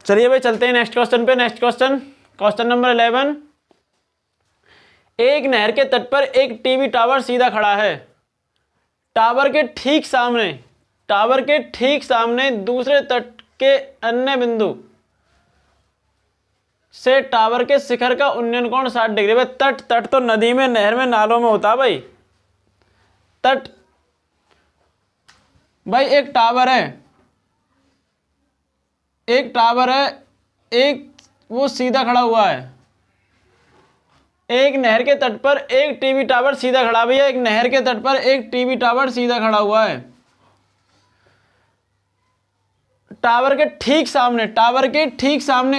चलिए भाई चलते हैं नेक्स्ट क्वेश्चन पे। Next question, question number 11। एक नहर के तट पर एक टीवी टावर सीधा खड़ा है। टावर के ठीक सामने दूसरे तट के अन्य बिंदु से टावर के शिखर का उन्नयन कोण 60 डिग्री। भाई तट तो नदी में, नहर में, नालों में होता है भाई। तट भाई एक टावर है, एक वो सीधा खड़ा हुआ है। एक नहर के तट पर एक टीवी टावर सीधा खड़ा, भैया एक नहर के तट पर एक टीवी टावर सीधा खड़ा हुआ है। टावर के ठीक सामने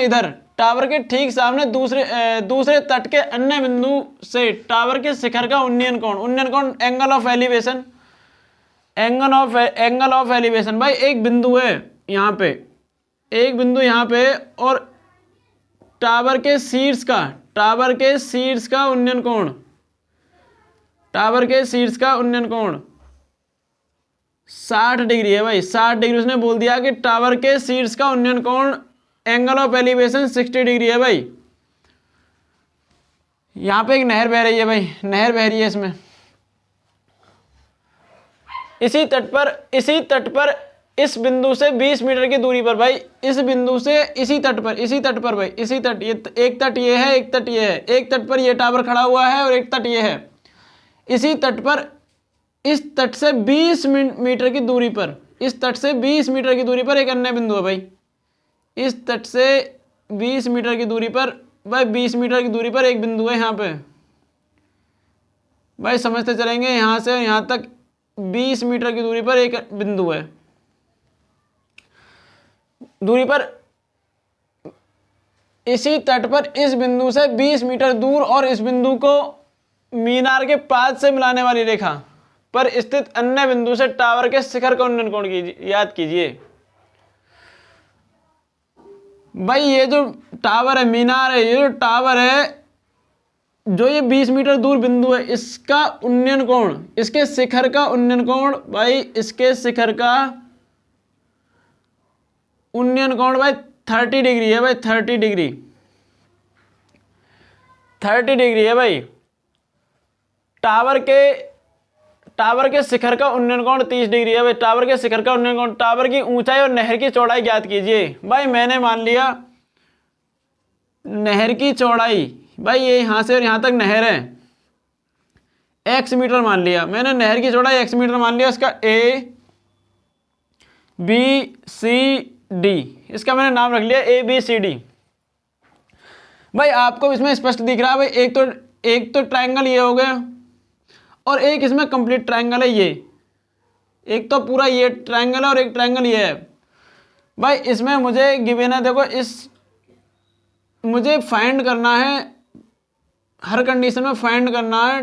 इधर, टावर के ठीक सामने दूसरे तट के अन्य बिंदु से टावर के शिखर का उन्नयन कोण एंगल ऑफ एलिवेशन। भाई एक बिंदु है यहाँ पे, और टावर के शीर्ष का उन्नयन कोण 60 डिग्री है भाई। 60 डिग्री उसने बोल दिया कि टावर के शीर्ष का उन्नयन कोण एंगल ऑफ एलिवेशन 60 डिग्री है भाई। यहाँ पे एक नहर बह रही है भाई, इसमें। इसी तट पर इस बिंदु से 20 मीटर की दूरी पर भाई, इस बिंदु से इसी तट पर भाई, ये एक तट ये है, एक तट ये है। एक तट पर ये टावर खड़ा हुआ है और एक तट ये है। इसी तट पर इस तट से 20 मीटर की दूरी पर, एक अन्य बिंदु है भाई। इस तट से 20 मीटर की दूरी पर भाई, 20 मीटर की दूरी पर एक बिंदु है यहाँ पे भाई। समझते चलेंगे, यहाँ से यहाँ तक 20 मीटर की दूरी पर एक बिंदु है। दूरी पर इसी तट पर इस बिंदु से 20 मीटर दूर और इस बिंदु को मीनार के पाद से मिलाने वाली रेखा पर स्थित अन्य बिंदु से टावर के शिखर का उन्नयन कोण याद कीजिए। भाई ये जो टावर है, मीनार है, ये जो टावर है, जो ये 20 मीटर दूर बिंदु है, इसका उन्नयन कोण, इसके शिखर का उन्नयन कोण भाई, इसके शिखर का उन्नयन कोण भाई 30 डिग्री है भाई। 30 डिग्री है भाई। टावर के शिखर का उन्नयन कोण 30 डिग्री है भाई। टावर के शिखर का उन्नयन कोण, टावर की ऊंचाई और नहर की चौड़ाई ज्ञात कीजिए। भाई मैंने मान लिया नहर की चौड़ाई, भाई ये यहां से और यहां तक नहर है, x मीटर मान लिया मैंने। नहर की चौड़ाई x मीटर मान लिया। इसका ABCD, इसका मैंने नाम रख लिया ABCD। भाई आपको इसमें स्पष्ट दिख रहा है भाई, एक तो ट्रायंगल ये हो गया और एक इसमें कंप्लीट ट्रायंगल है ये। एक तो पूरा ये ट्रायंगल है और एक ट्रायंगल ये है भाई। इसमें मुझे गिवन है, देखो मुझे फाइंड करना है, हर कंडीशन में फाइंड करना है,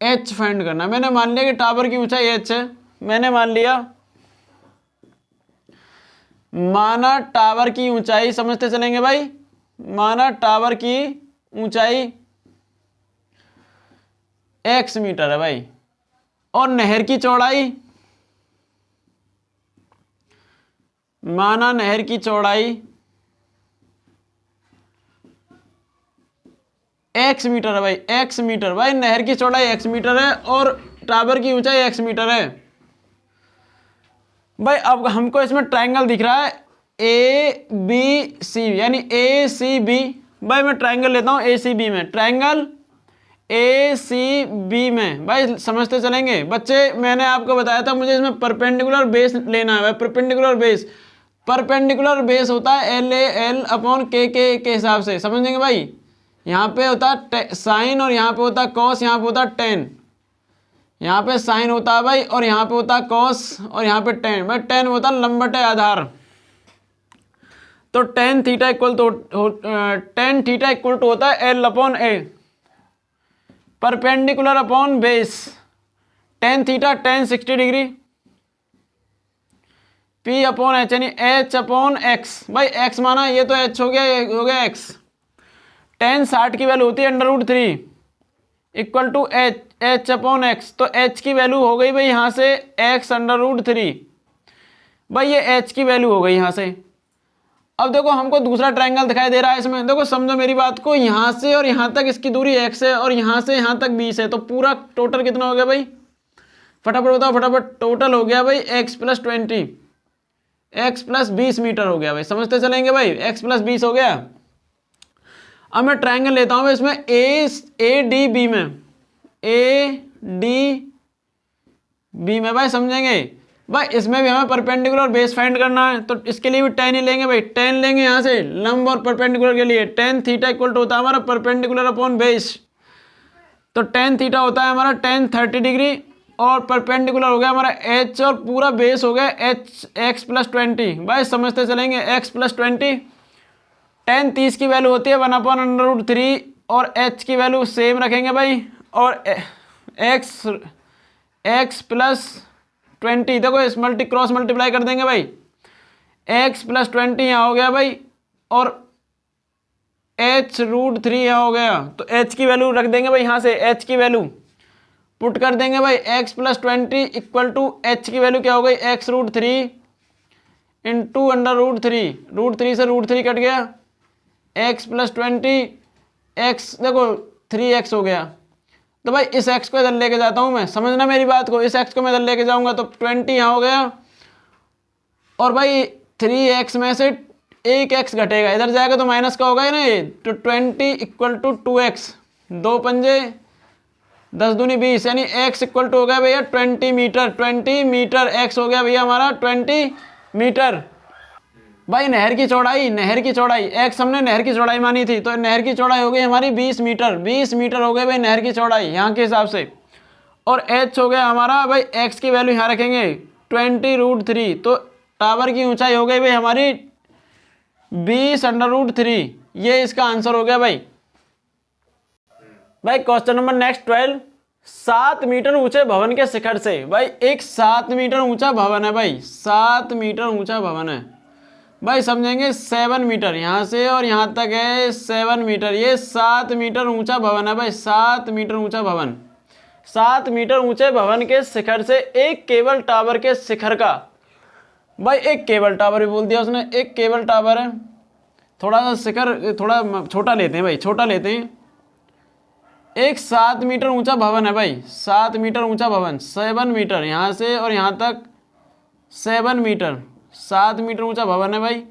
h फाइंड करना है। मैंने मान लिया कि टावर की ऊंचाई h है। मैंने माना टावर की ऊंचाई, समझते चलेंगे भाई, माना टावर की ऊंचाई x मीटर है भाई, और नहर की चौड़ाई, माना नहर की चौड़ाई x मीटर है भाई। x मीटर भाई, नहर की चौड़ाई x मीटर है और टावर की ऊंचाई x मीटर है भाई। अब हमको इसमें ट्रायंगल दिख रहा है ABC, यानी ACB। भाई मैं ट्रायंगल लेता हूं ACB में, ट्रायंगल ACB में भाई। समझते चलेंगे बच्चे, मैंने आपको बताया था मुझे इसमें परपेंडिकुलर बेस लेना है भाई। परपेंडिकुलर बेस होता है LAL/KK के हिसाब से, समझेंगे भाई। यहाँ पे होता है साइन और यहाँ पे होता है कॉस, यहाँ पे होता है टेन। यहाँ पे साइन होता है भाई और यहाँ पे होता है कॉस और यहाँ पे टेन। भाई टेन होता है लंबटे आधार, तो टेन थीटा इक्वल टू होता है L/A, perpendicular upon base. Tan theta, ten 60 degree, P/H यानी H/X। भाई X माना, ये तो H हो गया, ये हो गया X। टेन 60 की वैल्यू होती है √3 इक्वल टू H/X। तो H की वैल्यू हो गई भाई यहाँ से X √3। भाई ये एच की वैल्यू हो गई यहाँ से। अब देखो हमको दूसरा ट्रायंगल दिखाई दे रहा है इसमें, देखो समझो मेरी बात को, यहाँ से और यहाँ तक इसकी दूरी x है और यहाँ से यहाँ तक 20 है, तो पूरा टोटल कितना हो गया भाई, फटाफट बताओ फटाफट, टोटल हो गया भाई x + 20, x + 20 मीटर हो गया भाई, समझते चलेंगे भाई, x + 20 हो गया। अब मैं ट्रायंगल लेता हूँ इसमें ए डी बी में, ए डी बी में भाई, समझेंगे भाई, इसमें भी हमें परपेंडिकुलर बेस फाइंड करना है, तो इसके लिए भी tan ही लेंगे भाई, tan लेंगे यहाँ से लंब और परपेंडिकुलर के लिए, tan थीटा इक्वल टू होता है हमारा परपेंडिकुलर अपॉन बेस, तो tan थीटा होता है हमारा tan 30 डिग्री और परपेंडिकुलर हो गया हमारा h और पूरा बेस हो गया x + 20 भाई, समझते चलेंगे x + 20, tan 30 की वैल्यू होती है 1/√3 और h की वैल्यू सेम रखेंगे भाई, और x + 20 देखो इस क्रॉस मल्टीप्लाई कर देंगे भाई, x + 20 यहाँ हो गया भाई और h√3 यहाँ हो गया, तो h की वैल्यू रख देंगे भाई, यहाँ से h की वैल्यू पुट कर देंगे भाई, x + 20 इक्वल टू h की वैल्यू क्या हो गई, x√3 इंटू √3, √3 से √3 कट गया, x + 20 x देखो 3x हो गया, तो भाई इस x को इधर लेके जाता हूं मैं, समझना मेरी बात को, इस x को मैं इधर लेके जाऊंगा तो 20 यहाँ हो गया, और भाई 3x में से एक x घटेगा, इधर जाएगा तो माइनस का होगा ही ना ये, तो 20 इक्वल टू 2x, 2 पंजे 10 दूनी 20, यानी x इक्वल टू हो गया भैया 20 मीटर, 20 मीटर x हो गया भैया हमारा 20 मीटर। भाई नहर की चौड़ाई x हमने नहर की चौड़ाई मानी थी, तो नहर की चौड़ाई हो गई हमारी 20 मीटर, 20 मीटर हो गए भाई नहर की चौड़ाई यहाँ के हिसाब से, और h हो गया हमारा भाई, x की वैल्यू यहाँ रखेंगे 20√3, तो टावर की ऊंचाई हो गई भाई हमारी 20√3, ये इसका आंसर हो गया भाई। भाई क्वेश्चन नंबर नेक्स्ट 12, 7 मीटर ऊंचे भवन के शिखर से, भाई एक 7 मीटर ऊंचा भवन है भाई, 7 मीटर ऊंचा भवन है भाई, समझेंगे 7 मीटर यहाँ से और यहाँ तक है 7 मीटर, ये 7 मीटर ऊंचा भवन है भाई, 7 मीटर ऊंचा भवन, 7 मीटर ऊंचे भवन के शिखर से एक केबल टावर के शिखर का, भाई एक केबल टावर भी बोल दिया उसने, एक केबल टावर है, थोड़ा सा शिखर थोड़ा छोटा लेते हैं भाई, छोटा लेते हैं, एक 7 मीटर ऊंचा भवन है भाई, 7 मीटर ऊंचा भवन, 7 मीटर यहाँ से और यहाँ तक 7 मीटर, 7 मीटर ऊंचा भवन है भाई,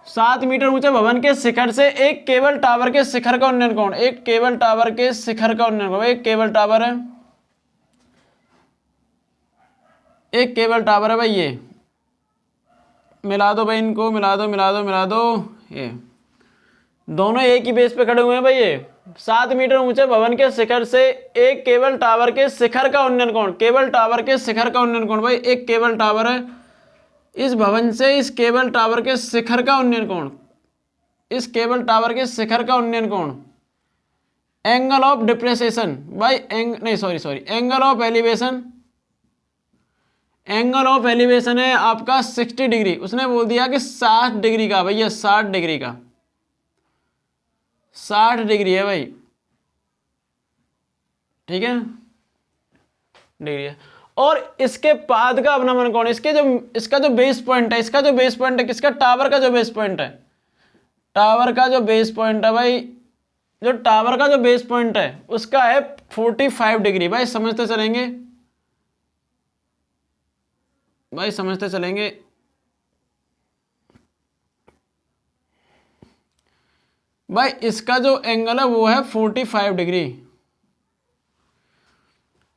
7 मीटर ऊंचे भवन के शिखर से एक केबल टावर के शिखर का उन्नयन कोण, एक केबल टावर के शिखर का उन्नयन कोण, एक केबल टावर है, एक केबल टावर है भाई, ये मिला दो भाई इनको, मिला दो, ये दोनों एक ही बेस पे खड़े हुए हैं भाई, ये 7 मीटर ऊंचे भवन के शिखर से एक केबल टावर के शिखर का उन्नयन कोण, केबल टावर के शिखर का उन्नयन कोण, भाई एक केबल टावर है, इस भवन से इस केबल टावर के शिखर का उन्नयन कोण, इस केबल टावर के शिखर का उन्नयन कोण, एंगल ऑफ डिप्रेसेशन भाई, angle of elevation, angle of elevation है आपका 60 डिग्री, उसने बोल दिया कि 60 डिग्री का भैया, 60 डिग्री का, 60 डिग्री है भाई, ठीक है डिग्री है, और इसके पाद का अवनमन कोण, इसका जो बेस पॉइंट है, इसका जो बेस पॉइंट है किसका, टावर का जो बेस पॉइंट है, टावर का जो बेस पॉइंट है भाई, जो टावर का जो बेस पॉइंट है उसका है 45 डिग्री, भाई समझते चलेंगे, भाई समझते चलेंगे, भाई इसका जो एंगल है वो है 45 डिग्री,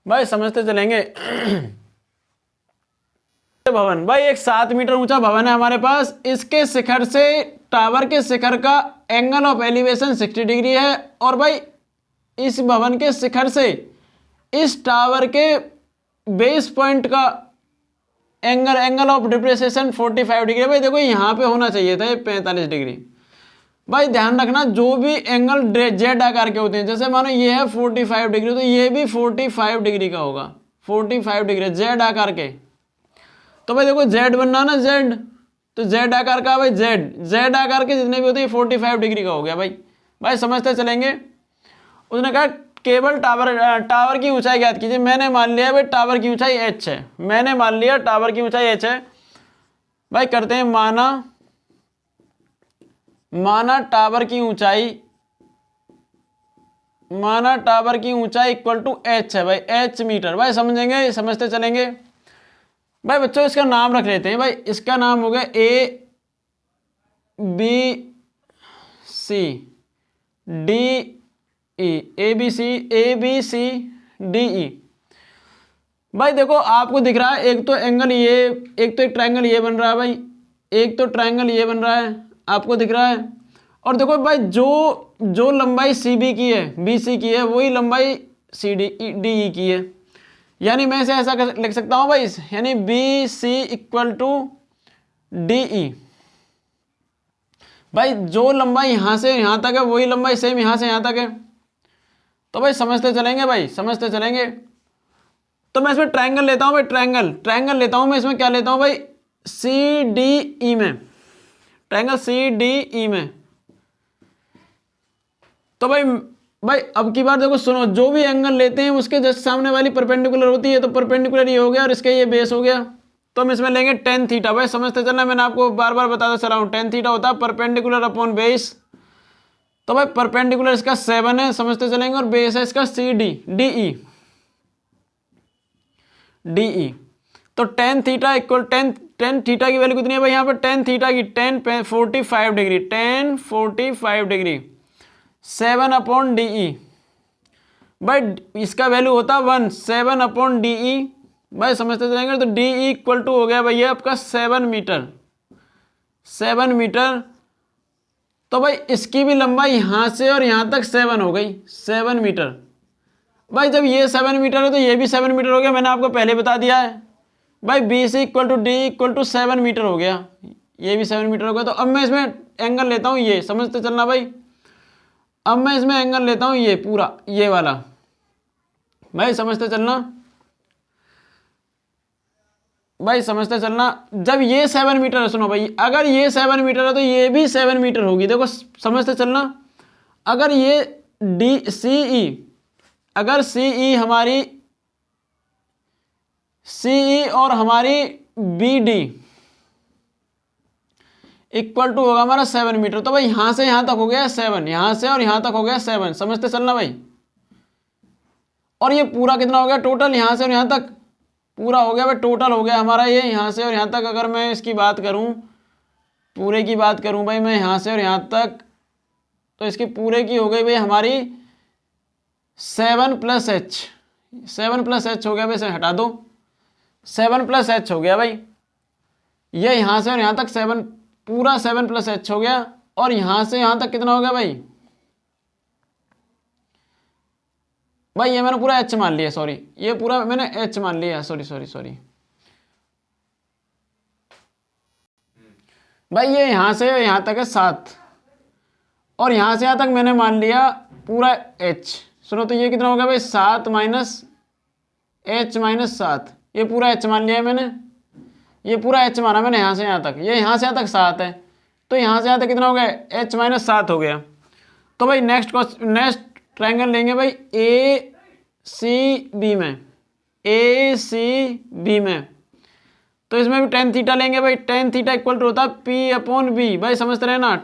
भाई समझते चलेंगे। भवन भाई एक 7 मीटर ऊंचा भवन है हमारे पास, इसके शिखर से टावर के शिखर का एंगल ऑफ एलिवेशन 60 डिग्री है, और भाई इस भवन के शिखर से इस टावर के बेस पॉइंट का एंगल ऑफ डिप्रेसेशन 45 डिग्री, भाई देखो यहाँ पे होना चाहिए था 45 डिग्री, भाई ध्यान रखना जो भी एंगल जेड आकार के होते हैं, जैसे मानो ये है 45 डिग्री, तो ये भी 45 डिग्री का होगा, 45 डिग्री जेड आकार के, तो भाई देखो जेड बनना ना जेड, तो जेड आकार का भाई जेड आकार के जितने भी होते हैं 45 डिग्री का हो गया भाई, समझते चलेंगे। उसने कहा केवल टावर की ऊंचाई ज्ञात कीजिए। मैंने मान लिया भाई टावर की ऊंचाई h है, मैंने मान लिया टावर की ऊंचाई h है भाई। करते हैं माना टावर की ऊंचाई इक्वल टू h है भाई, h मीटर भाई। समझेंगे, समझते चलेंगे भाई। बच्चों इसका नाम रख लेते हैं भाई, इसका नाम हो गया A B C D E, ABCDE भाई। देखो आपको दिख रहा है एक तो एंगल ये, एक तो एक ट्रायंगल ये बन रहा है भाई, एक तो ट्रायंगल ये बन रहा है, आपको दिख रहा है। और देखो भाई जो लंबाई CB की है, BC की है, वही लंबाई DE की है। यानी मैं इसे ऐसा लिख सकता हूं भाई, यानी BC इक्वल टू DE भाई। जो लंबाई यहां से यहां तक है वही लंबाई सेम यहां से यहां तक है। तो भाई समझते चलेंगे भाई, समझते चलेंगे। तो मैं इसमें ट्रायंगल लेता हूं भाई, ट्रायंगल लेता हूं मैं। इसमें क्या लेता हूं भाई, CDE में, ट्रायंगल CDE में। तो भाई अब की बार देखो सुनो, जो भी एंगल लेते हैं उसके जस्ट सामने वाली परपेंडिकुलर होती है। तो परपेंडिकुलर ये हो गया और इसके ये बेस हो गया। तो हम इसमें लेंगे टेन थीटा भाई। समझते चलना, मैंने आपको बार बार बताता चला हूं, टेन थीटा होता है परपेंडिकुलर अपॉन बेस। तो भाई परपेंडिकुलर इसका 7 है, समझते चलेंगे, और बेस है इसका DE। तो tan theta equal tan theta की वैल्यू कितनी है भाई यहाँ पर, टेन थीटा की 1045 डिग्री, 1045 डिग्री 7 अपॉन DE भाई। इसका वैल्यू होता 1, 7 अपॉन DE भाई। समझते चलेंगे। तो DE इक्वल टू हो गया भाई आपका 7 मीटर, 7 मीटर। तो भाई इसकी भी लंबाई यहां से और यहां तक 7 हो गई, 7 मीटर भाई। जब ये 7 मीटर है तो ये भी 7 मीटर हो गया, मैंने आपको पहले बता दिया है भाई। BC equal to DE equal to 7 metre हो गया, ये भी 7 मीटर हो गया। तो अब मैं इसमें एंगल लेता हूं ये, समझते चलना भाई। अब मैं इसमें एंगल लेता हूं ये पूरा, ये वाला भाई, समझते चलना भाई, समझते चलना। जब ये 7 मीटर है, सुनो भाई, अगर ये 7 मीटर है तो ये भी 7 मीटर होगी। देखो समझते चलना, अगर ये अगर CE और हमारी BD इक्वल टू होगा हमारा 7 मीटर। तो भाई यहां से यहां तक हो गया 7, यहां से और यहां तक हो गया 7, समझते चलना भाई। और ये पूरा कितना हो गया टोटल, यहां से और यहां तक पूरा हो गया भाई, टोटल हो गया हमारा ये यहां से और यहां तक। अगर मैं इसकी बात करूं, पूरे की बात करूं भाई मैं यहां से और यहां तक, तो इसकी पूरे की हो गई भाई हमारी 7 + h, 7 + h हो गया भाई। इसे हटा दो, 7 + h हो गया भाई। ये यहां से और यहां तक 7, पूरा 7 + h हो गया। और यहां से यहां तक कितना हो गया भाई, ये मैंने पूरा h मान लिया, सॉरी, ये पूरा मैंने h मान लिया, सॉरी भाई। ये यहां से यहां तक है 7, और यहां से यहां तक मैंने मान लिया पूरा h। सुनो, तो ये कितना हो गया भाई, 7 - h - 7, ये पूरा h मान लिया है मैंने, ये पूरा h माना मैंने यहां से यहां तक। ये यहां से यहां तक 7 है, तो यहां से यहां तक कितना हो गया, h - 7 हो गया। तो भाई नेक्स्ट ट्रायंगल लेंगे भाई ACB में। तो इसमें भी टेन थीटा लेंगे भाई। टेन थीटा इक्वल टू होता है P/B भाई, समझते रहे ना।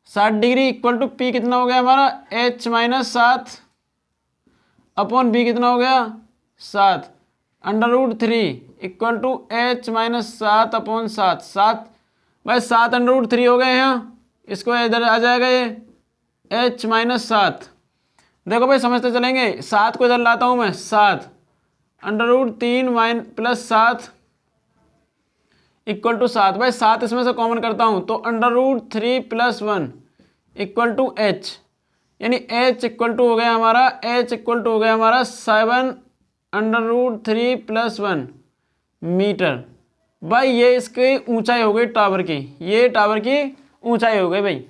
60 डिग्री इक्वल टू P कितना हो गया हमारा, h - 7 अपॉन B कितना हो गया 7, √3 इक्वल टू h - 7 अपॉन 7 भाई। 7 √3 हो गए यहाँ, इसको इधर आ जाएगा ये h - 7। देखो भाई समझते चलेंगे, 7 को इधर लाता हूं मैं, 7 √3 + 7 इक्वल टू 7 भाई। 7 इसमें से कॉमन करता हूं तो √3 + 1 इक्वल टू h, यानी h इक्वल टू हो गया हमारा 7 √3 + 1 मीटर भाई। ये इसकी ऊंचाई हो गई टावर की, ये टावर की ऊंचाई हो गई भाई।